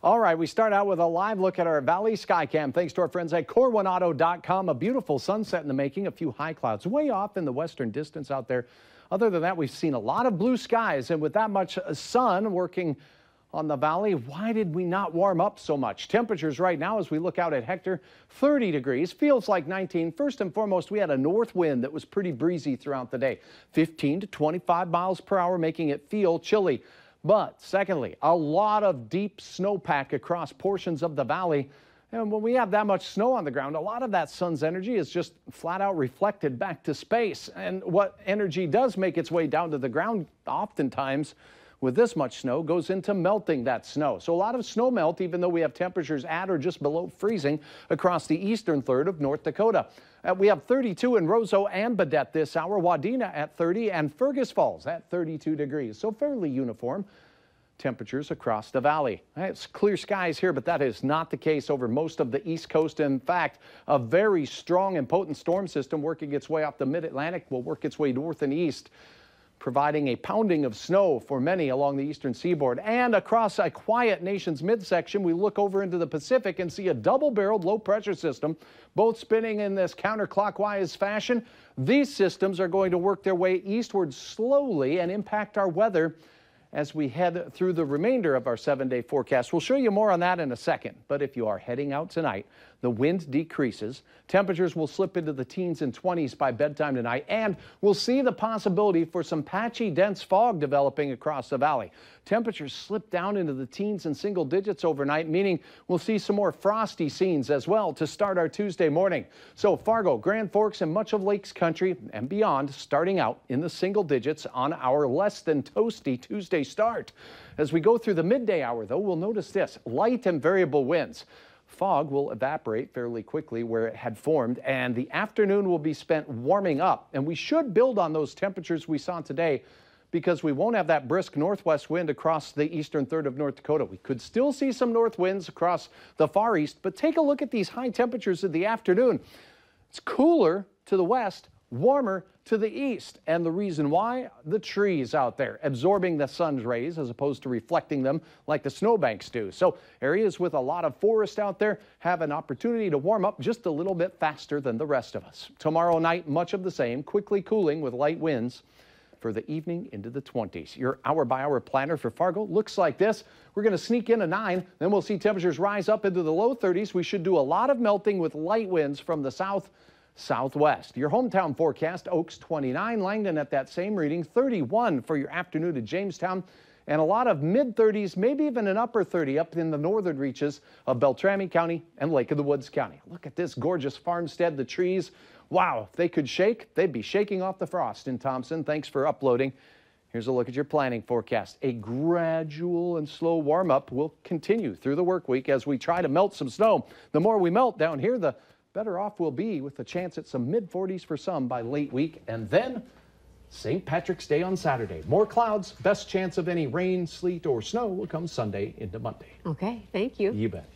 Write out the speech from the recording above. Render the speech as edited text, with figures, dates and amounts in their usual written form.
All right, we start out with a live look at our Valley Skycam. Thanks to our friends at CorWinAuto.com. A beautiful sunset in the making, a few high clouds way off in the western distance out there. Other than that, we've seen a lot of blue skies, and with that much sun working on the valley, why did we not warm up so much? Temperatures right now as we look out at Hector, 30 degrees, feels like 19. First and foremost, we had a north wind that was pretty breezy throughout the day, 15 to 25 miles per hour, making it feel chilly. But secondly, a lot of deep snowpack across portions of the valley. And when we have that much snow on the ground, a lot of that sun's energy is just flat out reflected back to space. And what energy does make its way down to the ground oftentimes with this much snow goes into melting that snow. So a lot of snow melt, even though we have temperatures at or just below freezing across the eastern third of North Dakota. We have 32 in Roseau and Baudette this hour, Wadena at 30, and Fergus Falls at 32 degrees. So fairly uniform temperatures across the valley. It's clear skies here, but that is not the case over most of the east coast. In fact, a very strong and potent storm system working its way off the mid-Atlantic will work its way north and east, providing a pounding of snow for many along the eastern seaboard. And across a quiet nation's midsection, we look over into the Pacific and see a double-barreled low-pressure system, both spinning in this counterclockwise fashion. These systems are going to work their way eastward slowly and impact our weather as we head through the remainder of our 7-day forecast. We'll show you more on that in a second. But if you are heading out tonight, the wind decreases. Temperatures will slip into the teens and 20s by bedtime tonight, and we'll see the possibility for some patchy, dense fog developing across the valley. Temperatures slip down into the teens and single digits overnight, meaning we'll see some more frosty scenes as well to start our Tuesday morning. So Fargo, Grand Forks, and much of Lakes Country and beyond starting out in the single digits on our less than toasty Tuesday start. As we go through the midday hour, though, we'll notice this: light and variable winds. Fog will evaporate fairly quickly where it had formed, and the afternoon will be spent warming up. And we should build on those temperatures we saw today because we won't have that brisk northwest wind across the eastern third of North Dakota. We could still see some north winds across the far east, but take a look at these high temperatures in the afternoon. It's cooler to the west, warmer to the east. And the reason why? The trees out there absorbing the sun's rays as opposed to reflecting them like the snowbanks do. So areas with a lot of forest out there have an opportunity to warm up just a little bit faster than the rest of us. Tomorrow night, much of the same, quickly cooling with light winds for the evening into the 20s. Your hour-by-hour planner for Fargo looks like this. We're going to sneak in a 9, then we'll see temperatures rise up into the low 30s. We should do a lot of melting with light winds from the southwest. Your hometown forecast: Oaks 29, Langdon at that same reading, 31 for your afternoon at Jamestown, and a lot of mid-30s, maybe even an upper 30 up in the northern reaches of Beltrami County and Lake of the Woods County. Look at this gorgeous farmstead, the trees. Wow, if they could shake, they'd be shaking off the frost in Thompson. Thanks for uploading. Here's a look at your planning forecast. A gradual and slow warm-up will continue through the work week as we try to melt some snow. The more we melt down here, the better off we'll be, with a chance at some mid-40s for some by late week. And then St. Patrick's Day on Saturday. More clouds. Best chance of any rain, sleet, or snow will come Sunday into Monday. Okay, thank you. You bet.